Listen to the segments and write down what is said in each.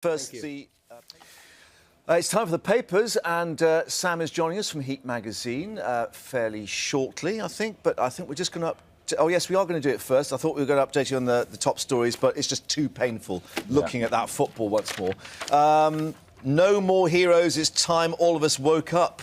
First, it's time for the papers, and Sam is joining us from Heat magazine fairly shortly, I think. But I think we're just going to... Oh, yes, we are going to do it first. I thought we were going to update you on the top stories, but it's just too painful looking at that football once more. No more heroes. It's time all of us woke up.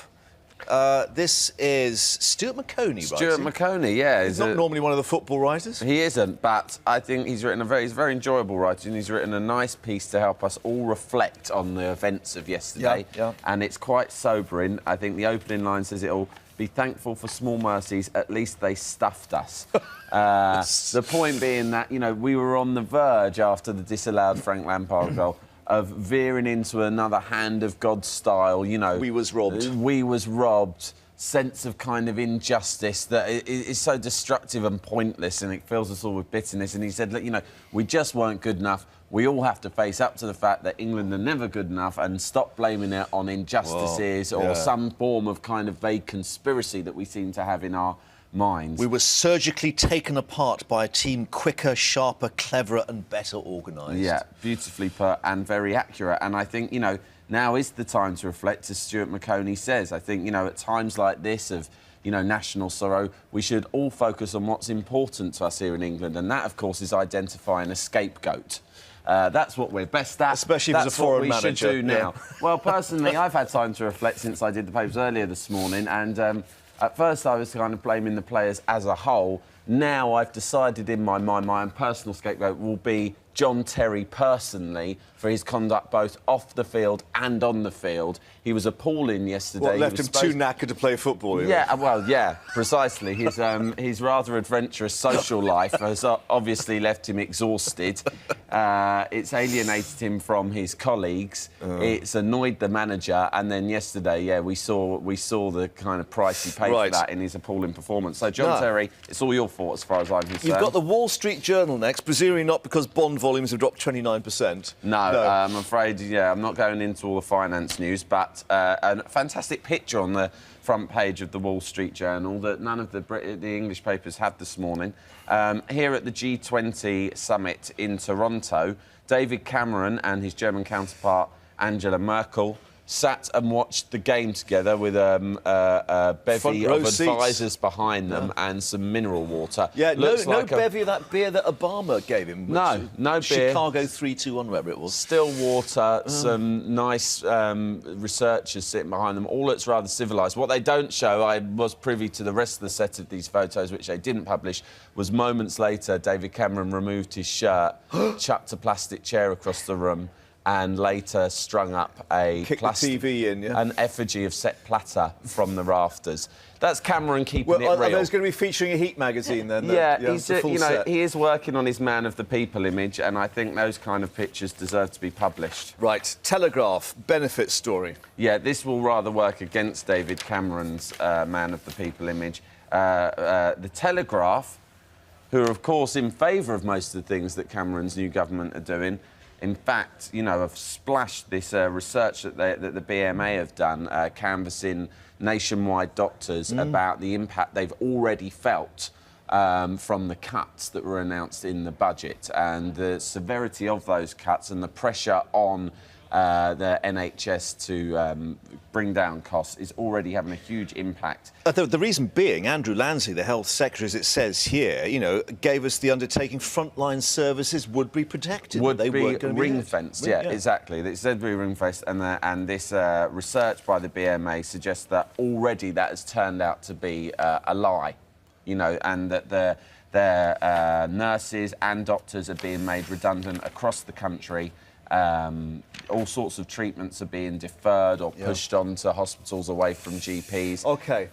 This is Stuart Maconie, right? Stuart Maconie, yeah. He's not normally one of the football writers. He isn't, but I think he's written he's a very enjoyable writer, and he's written a nice piece to help us all reflect on the events of yesterday. Yeah. And it's quite sobering. I think the opening line says it all. Be thankful for small mercies, at least they stuffed us. The point being that, you know, we were on the verge after the disallowed Frank Lampard goal of veering into another hand of God style, you know. We was robbed. We was robbed. Sense of kind of injustice that is so destructive and pointless, and it fills us all with bitterness. And he said, look, you know, we just weren't good enough. We all have to face up to the fact that England are never good enough and stop blaming it on injustices or some form of kind of vague conspiracy that we seem to have in our minds. We were surgically taken apart by a team quicker, sharper, cleverer and better organised. Yeah, beautifully put and very accurate. And I think, you know, now is the time to reflect, as Stuart Maconie says. I think, you know, at times like this of, you know, national sorrow, we should all focus on what's important to us here in England. And that, of course, is identifying a scapegoat. That's what we're best at. Especially if it's a foreign manager. That's what we should do now. Well, personally, I've had time to reflect since I did the papers earlier this morning. And at first, I was kind of blaming the players as a whole. Now I've decided in my mind my own personal scapegoat will be John Terry personally for his conduct both off the field and on the field. He was appalling yesterday. What, left him too knackered to play football? Yeah, well, yeah, precisely. His rather adventurous social life has obviously left him exhausted. It's alienated him from his colleagues. It's annoyed the manager. And then yesterday, yeah, we saw the kind of price he paid for that in his appalling performance. So, John Terry, it's all your fault as far as I'm concerned. You've got the Wall Street Journal next, presumably not because bond volumes have dropped 29%. No, I'm afraid, yeah, I'm not going into all the finance news, but a fantastic picture on the front page of the Wall Street Journal that none of the English papers had this morning. Here at the G20 summit in Toronto, David Cameron and his German counterpart Angela Merkel sat and watched the game together with a bevy of advisors behind them and some mineral water. Yeah, no bevy of that beer that Obama gave him. No beer. Chicago 3-2-1, whatever it was. Still water, some nice researchers sitting behind them. All that's rather civilised. What they don't show, I was privy to the rest of the set of these photos, which they didn't publish, was moments later David Cameron removed his shirt, chucked a plastic chair across the room, and later strung up an effigy of Sepp Blatter from the rafters. That's Cameron keeping it real. Are those going to be featuring a Heat magazine then? Yeah, he is working on his man of the people image, and I think those kind of pictures deserve to be published. Right, Telegraph, benefit story. Yeah, this will rather work against David Cameron's man of the people image. The Telegraph, who are, of course, in favour of most of the things that Cameron's new government are doing, in fact, you know, have splashed this research that the BMA have done, canvassing nationwide doctors about the impact they've already felt from the cuts that were announced in the budget and the severity of those cuts and the pressure on the NHS to bring down costs is already having a huge impact. The reason being, Andrew Lansley, the Health Secretary, as it says here, you know, gave us the undertaking frontline services would be protected. Would be ring-fenced, yeah, exactly. It said be ring-fenced, and this research by the BMA suggests that already that has turned out to be a lie, you know, and that their nurses and doctors are being made redundant across the country. All sorts of treatments are being deferred or pushed onto hospitals away from GPs. OK.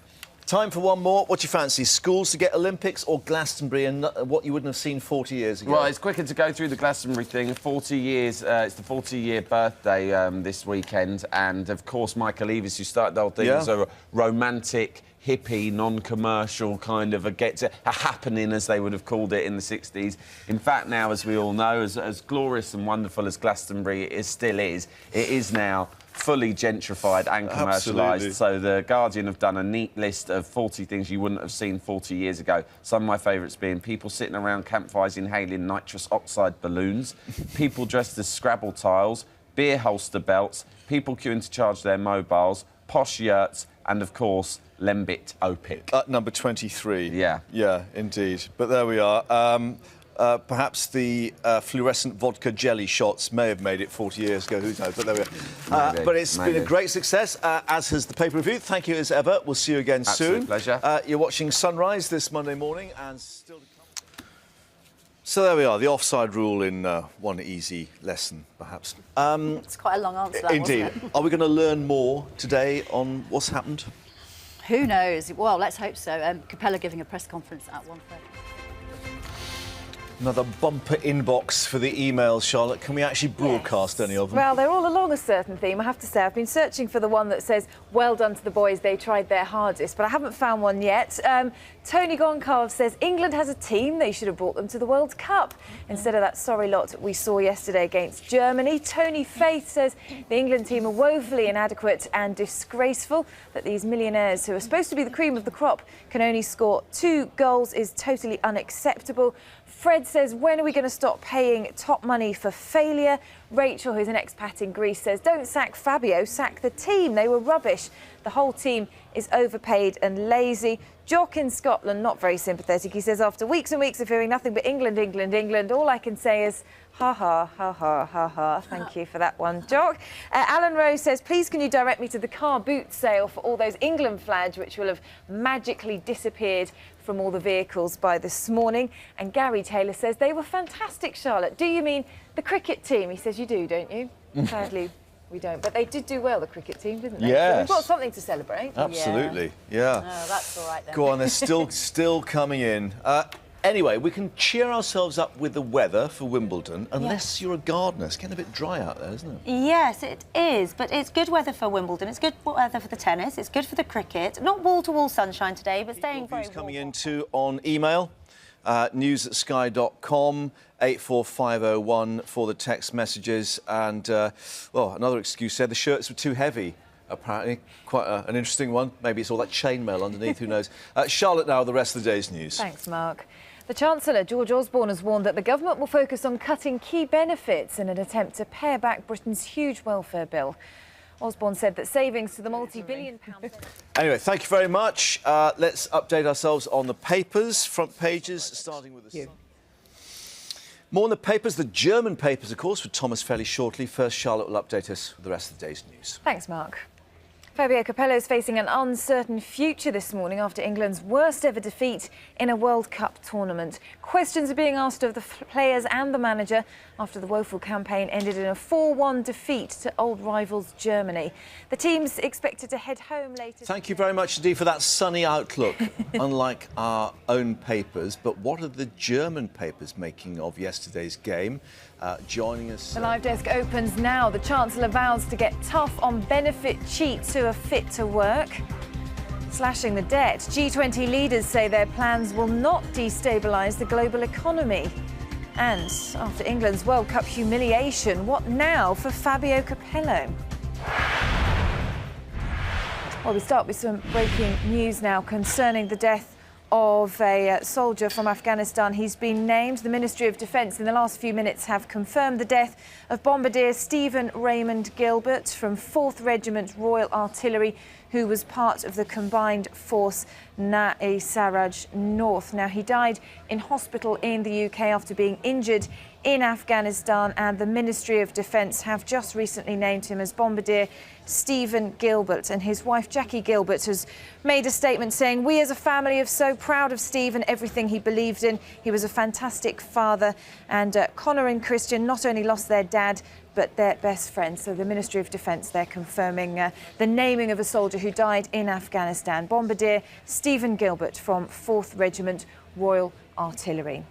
Time for one more. What do you fancy? Schools to get Olympics or Glastonbury and what you wouldn't have seen 40 years ago? Well, it's quicker to go through the Glastonbury thing. 40 years, it's the 40-year birthday this weekend. And, of course, Michael Eavis, who started the whole thing, was a romantic, hippie, non-commercial kind of a happening, as they would have called it in the 60s. In fact, now, as we all know, as glorious and wonderful as Glastonbury still is, it is now fully gentrified and commercialised. So the Guardian have done a neat list of 40 things you wouldn't have seen 40 years ago. Some of my favourites being people sitting around campfires inhaling nitrous oxide balloons, people dressed as Scrabble tiles, beer holster belts, people queuing to charge their mobiles, posh yurts, and, of course, Lembit Opic. At number 23. Yeah. Yeah, indeed. But there we are. Perhaps the fluorescent vodka jelly shots may have made it 40 years ago. Who knows? But there we are. But it's been a great success, as has the paper review. Thank you as ever. We'll see you again soon. Pleasure. You're watching Sunrise this Monday morning, and still to come. So there we are. The offside rule in one easy lesson, perhaps. It's quite a long answer, that, Indeed. wasn't it? Are we going to learn more today on what's happened? Who knows? Well, let's hope so. Capello giving a press conference at 1:30. Another bumper inbox for the emails, Charlotte. Can we actually broadcast any of them? Well, they're all along a certain theme, I have to say. I've been searching for the one that says, well done to the boys, they tried their hardest, but I haven't found one yet. Tony Goncalves says, England has a team, they should have brought them to the World Cup, instead of that sorry lot we saw yesterday against Germany. Tony Faith says, the England team are woefully inadequate and disgraceful, that these millionaires who are supposed to be the cream of the crop can only score 2 goals is totally unacceptable. Fred says, when are we going to stop paying top money for failure? Rachel, who's an expat in Greece, says, don't sack Fabio, sack the team. They were rubbish. The whole team is overpaid and lazy. Jock in Scotland, not very sympathetic. He says, after weeks and weeks of hearing nothing but England, England, England, all I can say is, ha ha, ha ha, ha ha. Thank you for that one, Jock. Alan Rose says, please can you direct me to the car boot sale for all those England flags which will have magically disappeared from all the vehicles by this morning. And Gary Taylor says, they were fantastic, Charlotte. Do you mean the cricket team? He says, you do, don't you? Sadly, we don't. But they did do well, the cricket team, didn't they? Yes. So we've got something to celebrate. Absolutely, yeah. Oh, that's all right then. Go on, they're still coming in. Anyway, we can cheer ourselves up with the weather for Wimbledon, unless you're a gardener. It's getting a bit dry out there, isn't it? Yes, it is, but it's good weather for Wimbledon. It's good weather for the tennis. It's good for the cricket. Not wall-to-wall sunshine today, but staying very warm. Coming in too on email, news@sky.com, 84501 for the text messages, and well, another excuse said the shirts were too heavy. Apparently, quite an interesting one. Maybe it's all that chainmail underneath. Who knows? Charlotte, now the rest of the day's news. Thanks, Mark. The Chancellor, George Osborne, has warned that the government will focus on cutting key benefits in an attempt to pare back Britain's huge welfare bill. Osborne said that savings to the multi-billion-pound... Anyway, thank you very much. Let's update ourselves on the papers, front pages, starting with the Sun. More on the papers, the German papers, of course, with Thomas fairly shortly. First, Charlotte will update us with the rest of the day's news. Thanks, Mark. Fabio Capello is facing an uncertain future this morning after England's worst ever defeat in a World Cup tournament. Questions are being asked of the players and the manager after the woeful campaign ended in a 4-1 defeat to old rivals Germany. The team's expected to head home later. Thank you very much indeed for that sunny outlook, unlike our own papers. But what are the German papers making of yesterday's game? Joining us... The live desk opens now. The Chancellor vows to get tough on benefit cheats who are fit to work. Slashing the debt. G20 leaders say their plans will not destabilise the global economy. And after England's World Cup humiliation, what now for Fabio Capello? Well, we start with some breaking news now concerning the death of a soldier from Afghanistan. He's been named. The Ministry of Defence in the last few minutes have confirmed the death of Bombardier Stephen Raymond Gilbert from 4th Regiment Royal Artillery, who was part of the Combined Force Saraj North. Now, he died in hospital in the UK after being injured in Afghanistan, and the Ministry of Defence have just recently named him as Bombardier Stephen Gilbert. And his wife Jackie Gilbert has made a statement saying, "We as a family are so proud of Steve and everything he believed in. He was a fantastic father." And Connor and Christian not only lost their dad, but their best friend. So the Ministry of Defence, they're confirming the naming of a soldier who died in Afghanistan. Bombardier Stephen Gilbert from 4th Regiment Royal Artillery.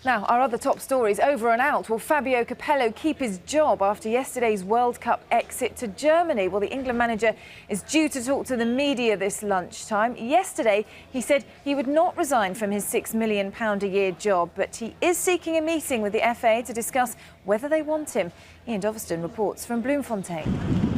Now, our other top stories over and out. Will Fabio Capello keep his job after yesterday's World Cup exit to Germany? Well, the England manager is due to talk to the media this lunchtime. Yesterday, he said he would not resign from his £6 million a year job, but he is seeking a meeting with the FA to discuss whether they want him. Ian Doveston reports from Bloemfontein.